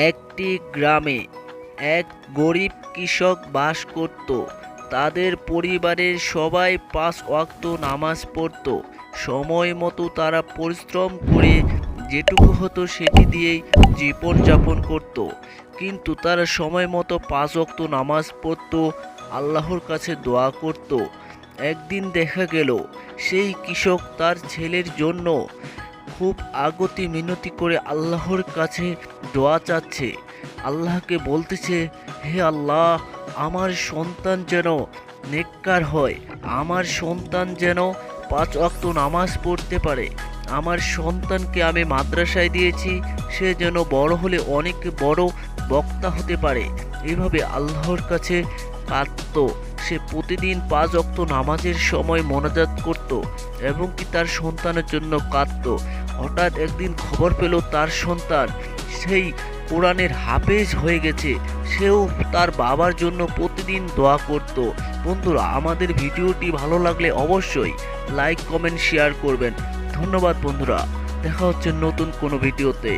একটি গ্রামে এক গরিব কৃষক বাস করত। তাদের পরিবারের সবাই ৫ ওয়াক্ত নামাজ পড়ত। সময় মতো তারা পরিশ্রম করে যেটুকু হতো সেটি দিয়েই জীবনযাপন করত। কিন্তু তারা সময় মতো ৫ ওয়াক্ত নামাজ পড়ত, আল্লাহর কাছে দোয়া করত। একদিন দেখা গেল সেই কৃষক তার ছেলের জন্য খুব আগতি মিনতি করে আল্লাহর কাছে দোয়া চাচ্ছে। আল্লাহকে বলতেছে, হে আল্লাহ, আমার সন্তান যেন নেককার হয়, আমার সন্তান যেন ৫ ওয়াক্ত নামাজ পড়তে পারে। আমার সন্তানকে আমি মাদ্রাসায় দিয়েছি, সে যেন বড় হলে অনেক বড় বক্তা হতে পারে। এভাবে আল্লাহর কাছে কাঁদত। সে প্রতিদিন ৫ ওয়াক্ত নামাজের সময় মোনাজাত করত এবং কি তার সন্তানের জন্য কাঁদত। হঠাৎ একদিন খবর পেল তার সন্তান সেই কোরআনের হাফেজ হয়ে গেছে। সেও তার বাবার জন্য প্রতিদিন দোয়া করত। বন্ধুরা, আমাদের ভিডিওটি ভালো লাগলে অবশ্যই লাইক, কমেন্ট, শেয়ার করবেন। ধন্যবাদ বন্ধুরা, দেখা হচ্ছে নতুন কোনো ভিডিওতে।